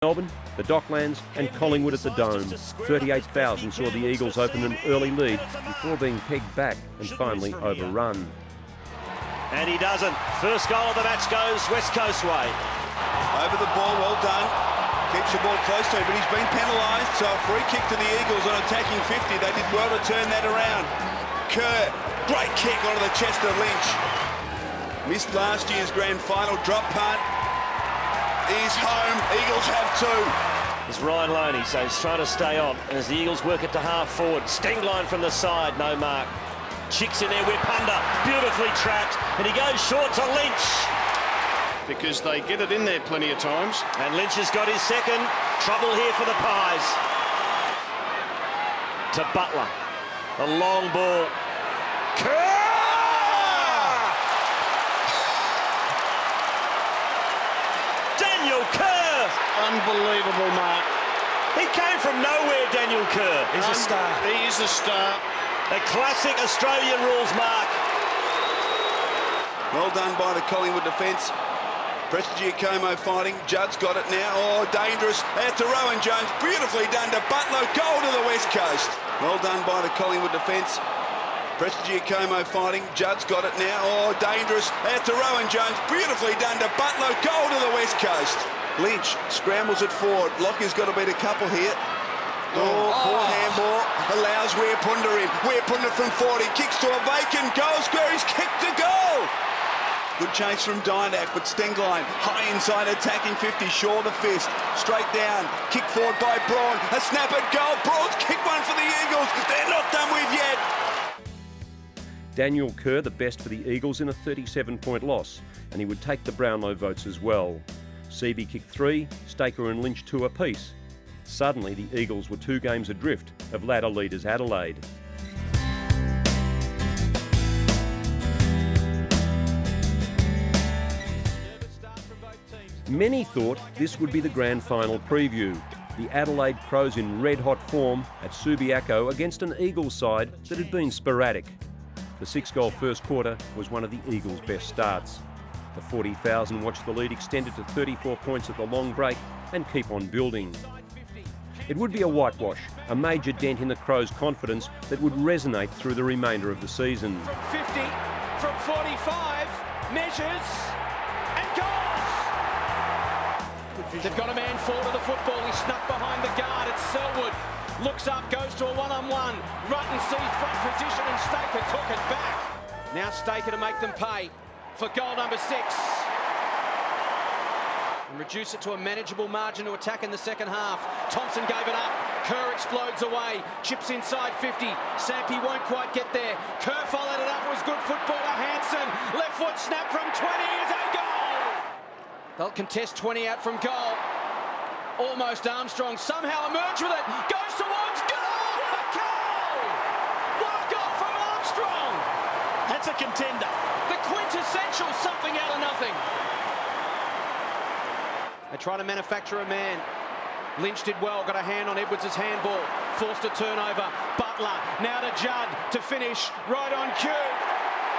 Melbourne, the Docklands and Collingwood at the Dome. 38,000 saw the Eagles open an early lead before being pegged back and finally overrun. And he doesn't. First goal of the match goes West Coast way. Over the ball, well done. Keeps the ball close to him, but he's been penalised, so a free kick to the Eagles on attacking 50. They did well to turn that around. Kerr, great kick onto the chest of Lynch. Missed last year's grand final drop punt. He's home. Eagles have two. It's Ryan Loney, so he's trying to stay on. And as the Eagles work it to half forward, Stengline from the side, no mark. Chicks in there, whip under, beautifully trapped, and he goes short to Lynch. Because they get it in there plenty of times. And Lynch has got his second. Trouble here for the Pies. To Butler. A long ball. Kerr! Daniel Kerr! Unbelievable mark. He came from nowhere, Daniel Kerr. He's a star. He is a star. A classic Australian rules mark. Well done by the Collingwood defence. Prestigiacomo fighting. Judd's got it now. Oh, dangerous. Out to Rowan Jones. Beautifully done to Butler. Goal to the West Coast. Well done by the Collingwood defence. Prestigiacomo fighting. Judd's got it now. Oh, dangerous. Out to Rowan Jones. Beautifully done to Butler. Goal to the West Coast. Lynch scrambles it forward. Lockie's got to beat a couple here. Oh, poor handball. Allows Weirpunda in. Weirpunda from 40. Kicks to a vacant goal square. He's kicked to goal. Good chase from Dynak, but Stengline high inside attacking 50. Shaw the fist. Straight down. Kick forward by Braun. A snap at goal. Braun's kicked one for the Eagles. They're not done with yet. Daniel Kerr the best for the Eagles in a 37-point loss, and he would take the Brownlow votes as well. Seavey kicked 3, Staker and Lynch 2 apiece. Suddenly the Eagles were 2 games adrift of ladder leaders Adelaide. Many thought this would be the grand final preview. The Adelaide Crows in red-hot form at Subiaco against an Eagles side that had been sporadic. The 6-goal first quarter was one of the Eagles' best starts. The 40,000 watched the lead extended to 34 points at the long break and keep on building. It would be a whitewash, a major dent in the Crows' confidence that would resonate through the remainder of the season. From 50, from 45, measures and goals! They've got a man forward of the football. He snuck behind the guard. It's Selwood. Looks up, goes to a one-on-one. Rutten sees front position and Staker took it back. Now Staker to make them pay for goal number 6. And reduce it to a manageable margin to attack in the second half. Thompson gave it up. Kerr explodes away. Chips inside 50. Sampi won't quite get there. Kerr followed it up. It was good footballer. Hansen. Left foot snap from 20 is a goal. They'll contest 20 out from goal. Almost Armstrong somehow emerged with it. Goes towards goal. A goal! What a goal from Armstrong! That's a contender. The quintessential something out of nothing. They try to manufacture a man. Lynch did well, got a hand on Edwards' handball. Forced a turnover. Butler now to Judd to finish. Right on cue.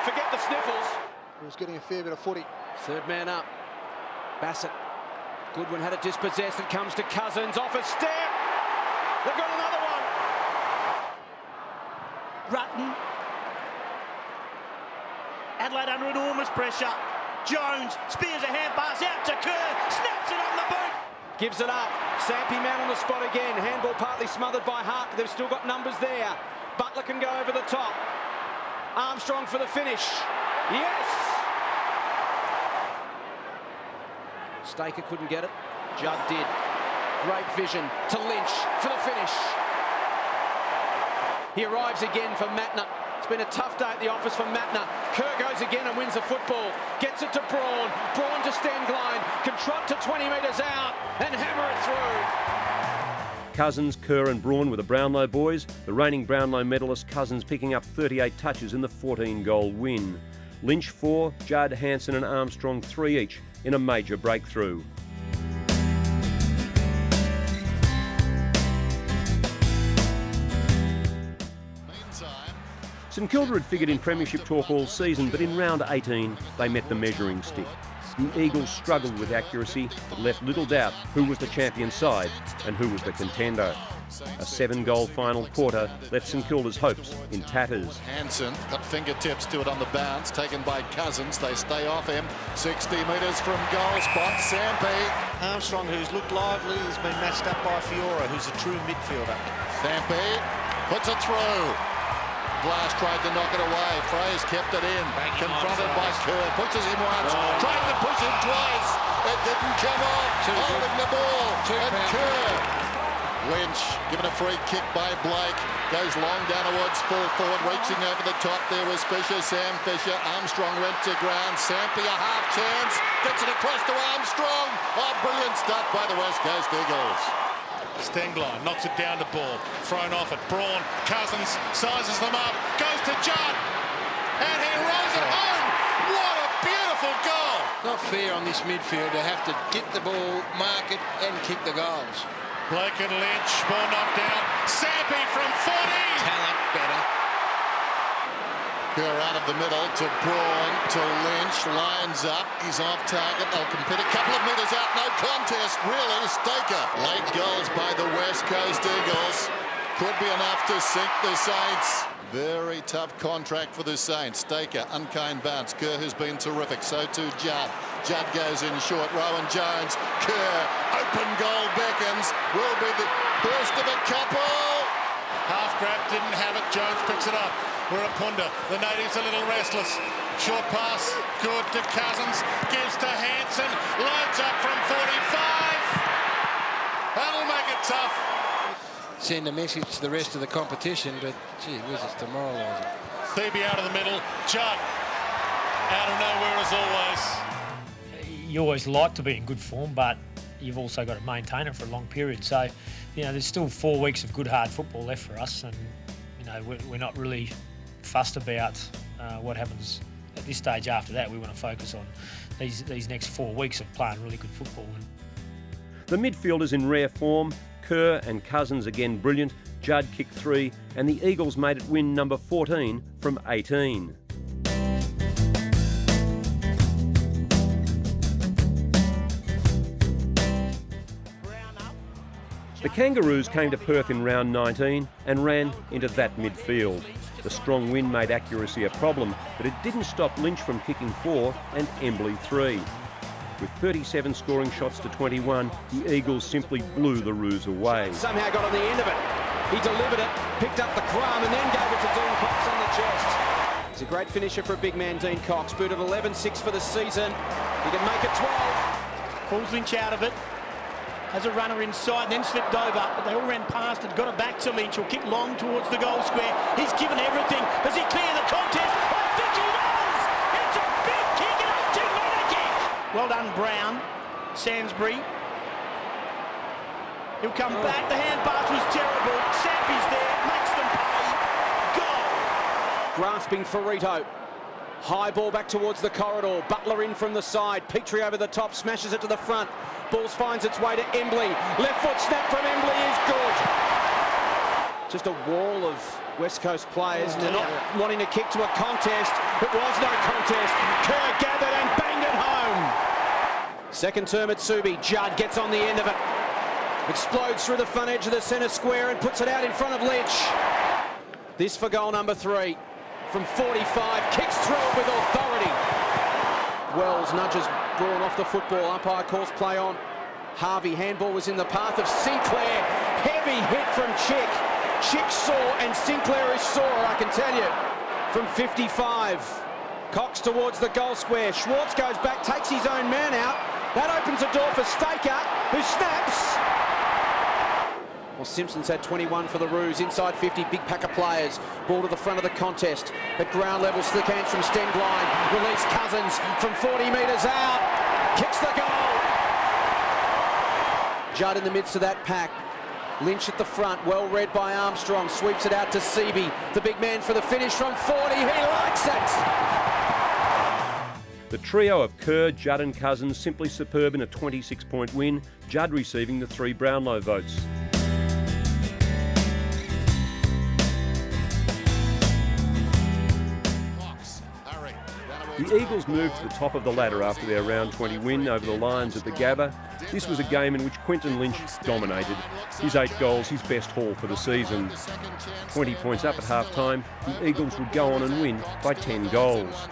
Forget the sniffles. He was getting a fair bit of footy. Third man up. Bassett. Goodwin had it dispossessed. It comes to Cousins. Off a step. They've got another one. Rutten. Adelaide under enormous pressure. Jones spears a hand pass out to Kerr. Snaps it on the boot. Gives it up. Sampi man on the spot again. Handball partly smothered by Hart. They've still got numbers there. Butler can go over the top. Armstrong for the finish. Yes! Staker couldn't get it. Judd did. Great vision to Lynch for the finish. He arrives again for Matner. It's been a tough day at the office for Matner. Kerr goes again and wins the football. Gets it to Braun. Braun to Stengline. Can trot to 20 metres out and hammer it through. Cousins, Kerr and Braun were the Brownlow boys. The reigning Brownlow medalist Cousins picking up 38 touches in the 14-goal win. Lynch 4, Judd, Hansen and Armstrong 3 each in a major breakthrough. St Kilda had figured in premiership talk all season, but in round 18 they met the measuring stick. The Eagles struggled with accuracy, but left little doubt who was the champion side and who was the contender. A 7-goal final quarter left St Kilda's hopes in tatters. Hansen got fingertips to it on the bounce, taken by Cousins. They stay off him. 60 metres from goal spot. Sampi. Armstrong, who's looked lively, has been matched up by Fiora, who's a true midfielder. Sampi puts it through. Glass tried to knock it away. Fraser kept it in. Confronted by Kerr. Pushes him once. Tried to push him twice. It didn't come off. Holding the ball. And Kerr. Lynch given a free kick by Blake. Goes long down towards full forward. Reaching over the top there was Fisher. Sam Fisher. Armstrong went to ground. Sampi a half chance. Gets it across to Armstrong. Oh, brilliant stuff by the West Coast Eagles. Stengline knocks it down to ball. Thrown off at Braun. Cousins sizes them up. Goes to Judd. And he rolls it home. What a beautiful goal. Not fair on this midfield to have to get the ball, mark it and kick the goals. Blake and Lynch. Ball knocked down. Sampi from 40. Talent better. Kerr out of the middle to Braun, to Lynch, lines up, he's off target, they'll compete a couple of metres out, no contest, really, Staker. Late goals by the West Coast Eagles, could be enough to sink the Saints. Very tough contract for the Saints. Staker, unkind bounce, Kerr has been terrific, so too Judd. Judd goes in short, Rowan Jones, Kerr, open goal beckons, will be the first of a couple. Half grab, didn't have it. Jones picks it up. Wirapunda, the native's a little restless. Short pass, good to Cousins. Gives to Hansen. Loads up from 45. That'll make it tough. Send a message to the rest of the competition, but gee whiz, it's demoralising. Thebe out of the middle. Judd out of nowhere as always. You always like to be in good form, but you've also got to maintain it for a long period. So, you know, there's still 4 weeks of good, hard football left for us, and you know, we're not really fussed about what happens at this stage. After that, we want to focus on these next 4 weeks of playing really good football. The midfielders in rare form, Kerr and Cousins again brilliant, Judd kicked 3, and the Eagles made it win number 14 from 18. The Kangaroos came to Perth in round 19 and ran into that midfield. The strong wind made accuracy a problem, but it didn't stop Lynch from kicking 4 and Embley 3. With 37 scoring shots to 21, the Eagles simply blew the Roos away. Somehow got on the end of it. He delivered it, picked up the crumb and then gave it to Dean Cox on the chest. He's a great finisher for a big man, Dean Cox. Booted 11-6 for the season. He can make it 12. Pulls Lynch out of it. Has a runner inside, then slipped over, but they all ran past it, got it back to Lynch. He'll kick long towards the goal square. He's given everything. Does he clear the contest? I think he does! It's a big kick, an 18-metre kick! Well done, Brown. Sainsbury. He'll come back. The hand pass was terrible. Sampi's there, makes them pay. Goal! Grasping Ferrito. High ball back towards the corridor. Butler in from the side. Petrie over the top, smashes it to the front. Balls finds its way to Embley. Left foot snap from Embley is good. Just a wall of West Coast players not wanting to kick to a contest. It was no contest. Kerr gathered and banged it home. Second term at Subi. Judd gets on the end of it. Explodes through the front edge of the centre square and puts it out in front of Lynch. This for goal number 3. From 45, kicks through it with authority. Wells nudges Braun off the football. Umpire calls play on. Harvey, handball was in the path of Sinclair. Heavy hit from Chick. Chick sore and Sinclair is sore, I can tell you. From 55, Cox towards the goal square. Schwartz goes back, takes his own man out. That opens a door for Staker, who snaps. Well, Simpson's had 21 for the Roos, inside 50, big pack of players. Ball to the front of the contest. At ground level, slick hands from Stengline. Release Cousins from 40 metres out. Kicks the goal. Judd in the midst of that pack. Lynch at the front, well read by Armstrong. Sweeps it out to Seaby, the big man for the finish from 40. He likes it. The trio of Kerr, Judd and Cousins simply superb in a 26-point win, Judd receiving the 3 Brownlow votes. The Eagles moved to the top of the ladder after their round 20 win over the Lions at the Gabba. This was a game in which Quinton Lynch dominated. His 8 goals, his best haul for the season. 20 points up at half-time, the Eagles would go on and win by 10 goals.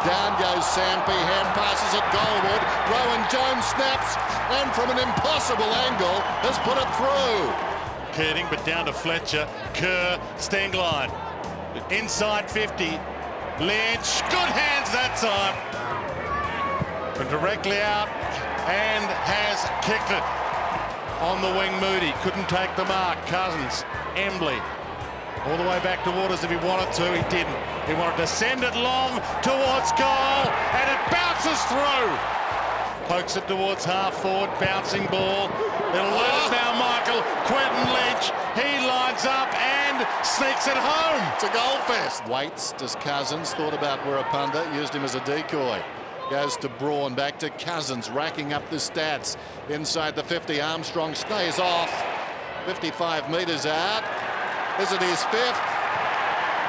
Down goes Sampi, hand passes at Goldwood. Rowan Jones snaps, and from an impossible angle has put it through. Keating, but down to Fletcher. Kerr, Stengline. Inside 50. Lynch, good hands that time. And directly out, and has kicked it. On the wing, Moody couldn't take the mark. Cousins, Embley, all the way back to Waters if he wanted to. He didn't. He wanted to send it long towards goal, and it bounces through. Pokes it towards half forward, bouncing ball. It'll lose now, Michael. Quinton Lynch, he lines up and sneaks it home. It's a goal fest. Waits, does Cousins, thought about Wirrapunda, used him as a decoy. Goes to Braun, back to Cousins, racking up the stats. Inside the 50, Armstrong stays off. 55 metres out. Is it his 5th?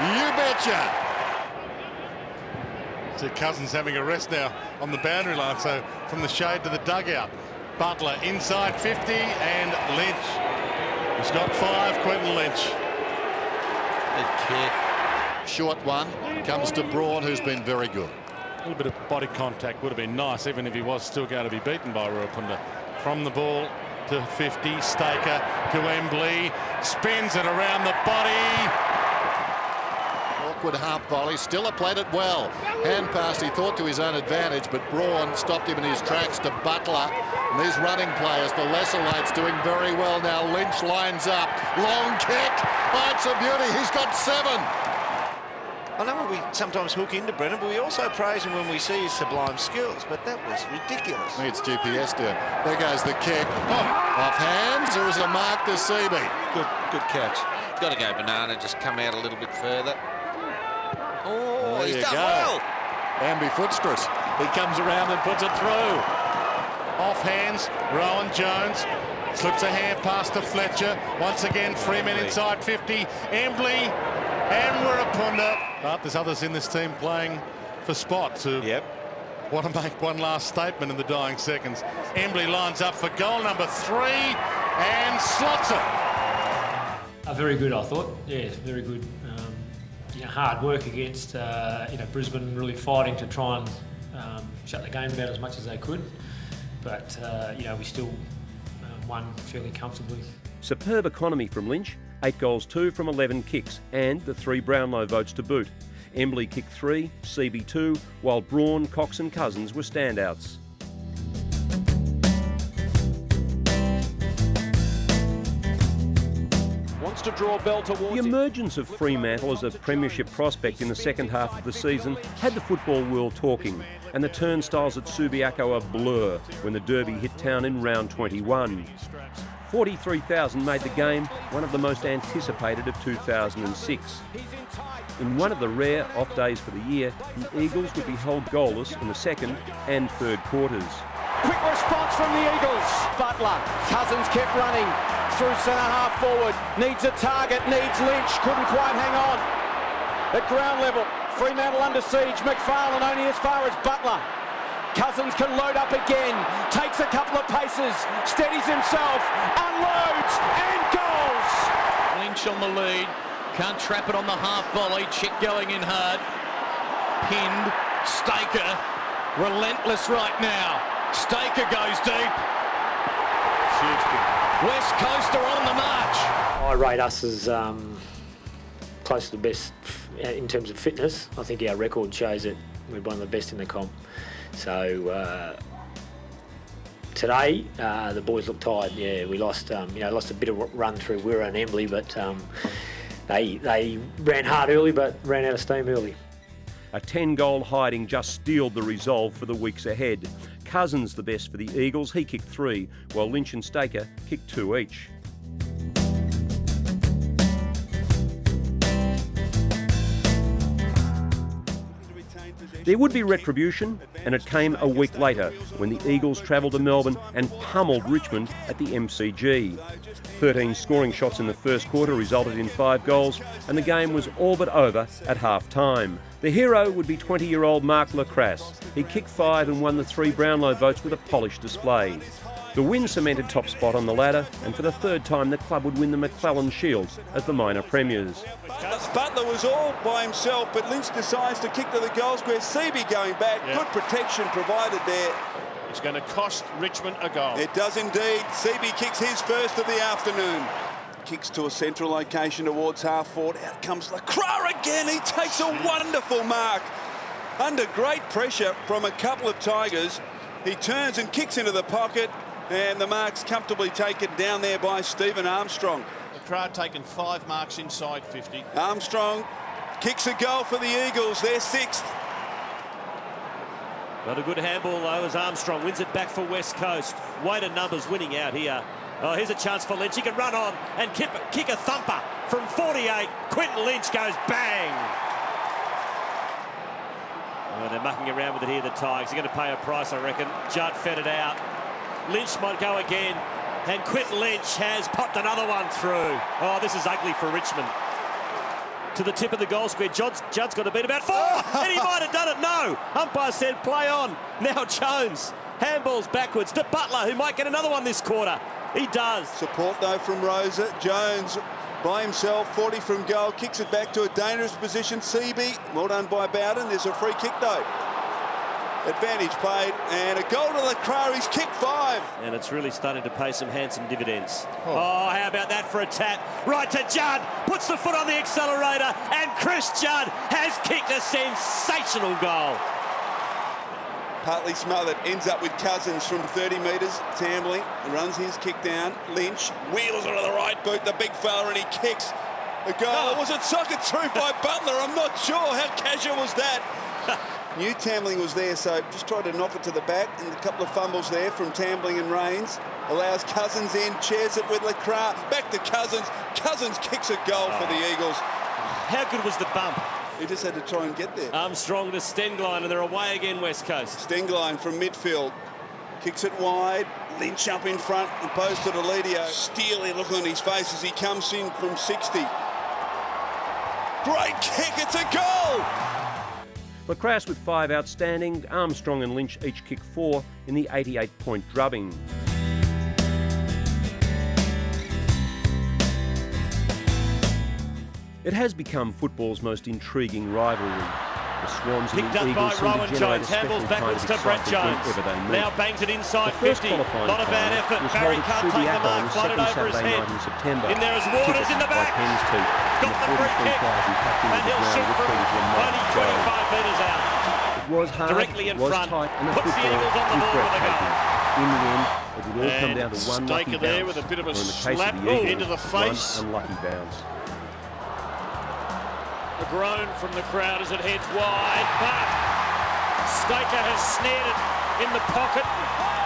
You betcha. So Cousins having a rest now on the boundary line, so from the shade to the dugout. Butler inside 50, and Lynch. He's got 5, Quinton Lynch. Short one, comes to Braun, who's been very good. A little bit of body contact would have been nice, even if he was still going to be beaten by Wirrapunda. From the ball to 50, Staker to Embley, spins it around the body. Awkward half volley, Stiller played it well. Hand pass, he thought to his own advantage, but Braun stopped him in his tracks to Butler. And these running players, the lesser lights, doing very well now. Lynch lines up, long kick. Oh, it's a beauty, he's got 7. I know we sometimes hook into Brennan, but we also praise him when we see his sublime skills, but that was ridiculous. Needs GPS down. There goes the kick. Oh, off hands, or is it a mark to Seabee? Good catch. Got to go banana, just come out a little bit further. Oh, there he's you done go. well. Ambidextrous. He comes around and puts it through. Off hands, Rowan Jones slips a hand pass to Fletcher. Once again, Freeman inside 50. Embley and Wirrapunda. But there's others in this team playing for spots who want to make one last statement in the dying seconds. Embley lines up for goal number 3 and slots it. Very good, I thought. Yeah, very good. Hard work against Brisbane, really fighting to try and shut the game down as much as they could. But we still won fairly comfortably. Superb economy from Lynch, 8 goals 2 from 11 kicks, and the 3 Brownlow votes to boot. Embley kicked 3, Seabee 2, while Braun, Cox and Cousins were standouts. Wants to draw Bell towards the emergence of Fremantle as a premiership prospect in the second half of the season had the football world talking, and the turnstiles at Subiaco a blur when the Derby hit town in round 21. 43,000 made the game one of the most anticipated of 2006. In one of the rare off days for the year, the Eagles would be held goalless in the second and third quarters. Quick response from the Eagles. Butler, Cousins kept running through centre half forward. Needs a target, needs Lynch, couldn't quite hang on. At ground level, Fremantle under siege. McFarlane only as far as Butler. Cousins can load up again, takes a couple of paces, steadies himself, unloads, and goals! Lynch on the lead, can't trap it on the half volley, Chick going in hard. Pinned, Staker, relentless right now. Staker goes deep. West Coast are on the march. I rate us as close to the best in terms of fitness. I think our record shows that we're one of the best in the comp. So today the boys look tired. Yeah, we lost lost a bit of run through Wirra and Embley, but they ran hard early but ran out of steam early. A 10-goal hiding just steeled the resolve for the weeks ahead. Cousins the best for the Eagles, he kicked 3, while Lynch and Staker kicked 2 each. There would be retribution, and it came a week later when the Eagles travelled to Melbourne and pummeled Richmond at the MCG. 13 scoring shots in the first quarter resulted in 5 goals, and the game was all but over at half-time. The hero would be 20-year-old Mark Lacrasse. He kicked 5 and won the 3 Brownlow votes with a polished display. The win cemented top spot on the ladder, and for the 3rd time the club would win the McClellan Shield as the minor premiers. Butler was all by himself, but Lynch decides to kick to the goal square. Seaby going back, good protection provided there. It's going to cost Richmond a goal. It does indeed. Seaby kicks his first of the afternoon. Kicks to a central location towards half forward. Out comes Lacroix again. He takes a wonderful mark. Under great pressure from a couple of Tigers, he turns and kicks into the pocket, and the mark's comfortably taken down there by Stephen Armstrong. Lacroix taken 5 marks inside 50. Armstrong kicks a goal for the Eagles. They're 6th. Not a good handball though as Armstrong wins it back for West Coast. Weight of numbers winning out here. Oh, here's a chance for Lynch. He can run on and kick a thumper from 48. Quinton Lynch goes bang. Oh, they're mucking around with it here, the Tigers. They're going to pay a price, I reckon. Judd fed it out. Lynch might go again. And Quinton Lynch has popped another one through. Oh, this is ugly for Richmond. To the tip of the goal square. Judd's got to beat about 4. And he might have done it. No. Umpire said play on. Now Jones. Handballs backwards to Butler, who might get another one this quarter. He does. Support though from Rosa. Jones by himself, 40 from goal, kicks it back to a dangerous position. Seaby, well done by Bowden. There's a free kick though. Advantage played, and a goal to Lacroix. He's kicked 5. And it's really starting to pay some handsome dividends. Oh, how about that for a tap? Right to Judd, puts the foot on the accelerator, and Chris Judd has kicked a sensational goal. Partly smothered, ends up with Cousins from 30 metres. Tambling runs his kick down. Lynch wheels onto the right boot, the big fella, and he kicks a goal. Was it socket through by Butler? I'm not sure. How casual was that? New Tambling was there, so just tried to knock it to the back, and a couple of fumbles there from Tambling and Rains. Allows Cousins in, chairs it with Lacroix. Back to Cousins. Cousins kicks a goal for the Eagles. How good was the bump? He just had to try and get there. Armstrong to Stengline, and they're away again, West Coast. Stengline from midfield. Kicks it wide. Lynch up in front, opposed to Deledio. Steely look on his face as he comes in from 60. Great kick, it's a goal! Lacrasse with 5 outstanding, Armstrong and Lynch each kicked 4 in the 88-point drubbing. It has become football's most intriguing rivalry. The Swans and the Eagles seem to generate a special kind of excitement whenever they meet. Now bangs it inside the first 50. Not a bad effort. was Barry held at can't take the Subiaco on mark. the Floated second over his Saturday head. night in September. In there is Waters in the back. Got the free kick. And he'll shoot from only 25 metres out. It was hard, directly in it was front. tight, and the Puts the football Eagles on the was ball with a breathtaking. goal. In the end, it would all come down to one lucky Staker there bounce. with a bit of a Or in the case slap of the Eagles, into the face. one unlucky bounce. A groan from the crowd as it heads wide, but Staker has snared it in the pocket.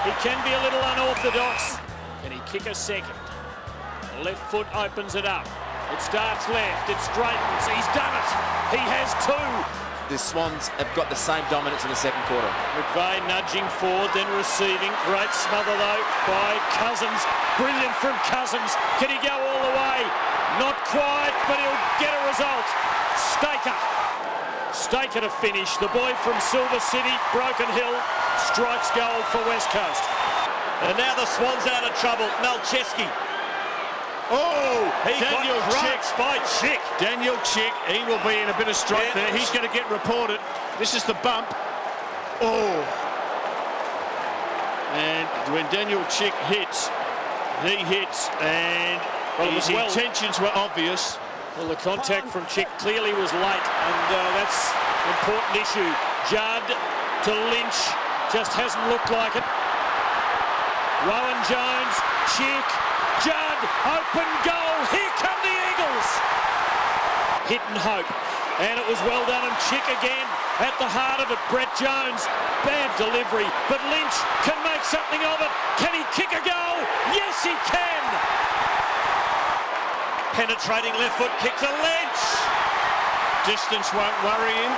He can be a little unorthodox. Can he kick a second? The left foot opens it up. It starts left, it straightens. He's done it. He has 2. The Swans have got the same dominance in the second quarter. McVeigh nudging forward, then receiving. Great smother though by Cousins. Brilliant from Cousins. Can he go all the way? Not quite, but he'll get a result. Staker to finish. The boy from Silver City, Broken Hill, strikes goal for West Coast. And now the Swans out of trouble. Malcheski. Oh, He Daniel got crushed by Chick. Daniel Chick, he will be in a bit of strife there. He's going to get reported. This is the bump. Oh. And when Daniel Chick hits, he hits, and his intentions were obvious. Well, the contact from Chick clearly was late, and that's an important issue. Judd to Lynch, just hasn't looked like it. Rowan Jones, Chick, Judd, open goal. Here come the Eagles. Hit and hope, and it was well done. And Chick again at the heart of it. Brett Jones, bad delivery, but Lynch can make something of it. Can he kick a goal? Yes, he can. Penetrating left foot kick to Lynch. Distance won't worry him.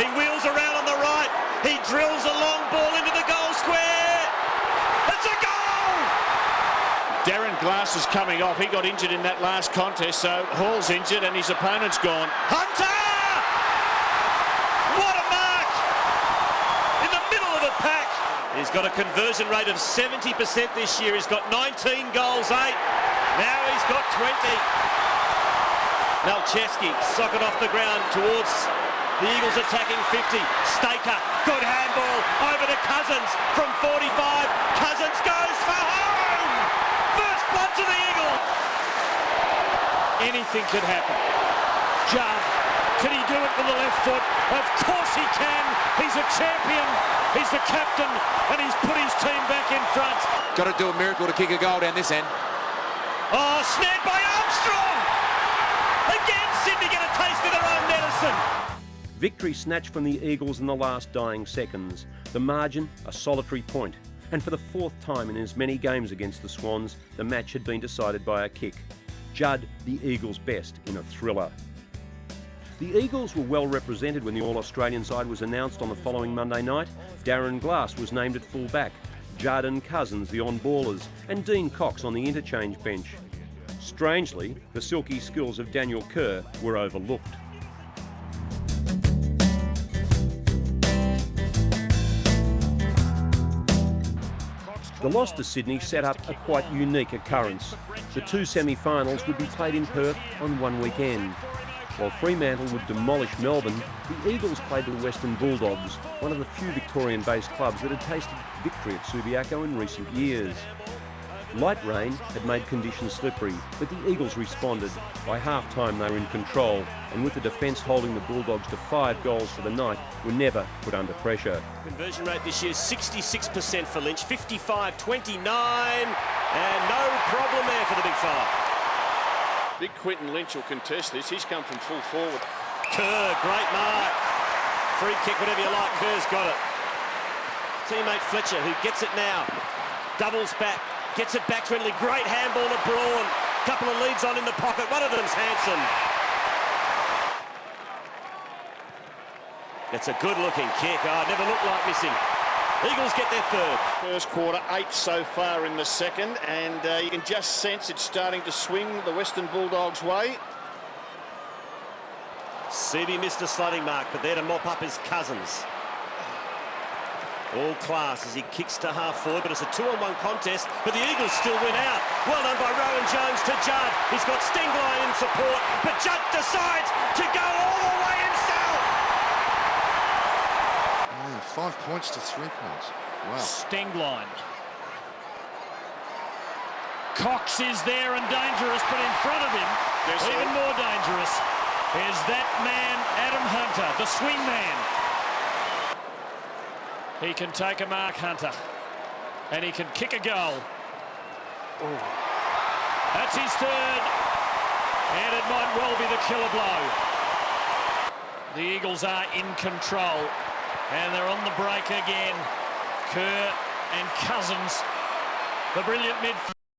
He wheels around on the right. He drills a long ball into the goal square. It's a goal! Darren Glass is coming off. He got injured in that last contest, so Hall's injured and his opponent's gone. Hunter! What a mark! In the middle of the pack. He's got a conversion rate of 70% this year. He's got 19 goals, 8. Now he's got 20. Malcheski socket off the ground towards the Eagles attacking 50. Staker, good handball over to Cousins from 45. Cousins goes for home! First blood to the Eagles! Anything could happen. Judd, can he do it with the left foot? Of course he can. He's a champion. He's the captain, and he's put his team back in front. Got to do a miracle to kick a goal down this end. Oh, snared by Armstrong! Again, Sydney get a taste of their own medicine. Victory snatched from the Eagles in the last dying seconds. The margin, a solitary point. And for the fourth time in as many games against the Swans, the match had been decided by a kick. Judd, the Eagles' best in a thriller. The Eagles were well represented when the All-Australian side was announced on the following Monday night. Darren Glass was named at full-back, Judd and Cousins the on-ballers, and Dean Cox on the interchange bench. Strangely, the silky skills of Daniel Kerr were overlooked. The loss to Sydney set up a quite unique occurrence. The two semi-finals would be played in Perth on one weekend. While Fremantle would demolish Melbourne, the Eagles played the Western Bulldogs, one of the few Victorian-based clubs that had tasted victory at Subiaco in recent years. Light rain had made conditions slippery, but the Eagles responded. By half-time they were in control, and with the defence holding the Bulldogs to 5 goals for the night, were never put under pressure. Conversion rate this year 66% for Lynch, 55-29, and no problem there for the big fella. Big Quinton Lynch will contest this. He's come from full forward. Kerr, great mark. Free kick, whatever you like, Kerr's got it. Teammate Fletcher, who gets it now, doubles back. Gets it back to Henley. Great handball to Braun. Couple of leads on in the pocket. One of them's Hanson. It's a good-looking kick. Oh, it never looked like missing. Eagles get their third. First quarter, 8 so far in the second, and you can just sense it's starting to swing the Western Bulldogs' way. Seavey missed a sliding mark, but there to mop up is Cousins. All class as he kicks to half forward, but it's a 2-on-1 contest, but the Eagles still win out. Well done by Rowan Jones to Judd. He's got Stenglein in support, but Judd decides to go all the way himself. 5 points to 3 points. Wow. Stenglein. Cox is there and dangerous, but in front of him, even more dangerous, is that man, Adam Hunter, the swing man. He can take a mark, Hunter, and he can kick a goal. Ooh. That's his third, and it might well be the killer blow. The Eagles are in control, and they're on the break again. Kerr and Cousins, the brilliant midfield.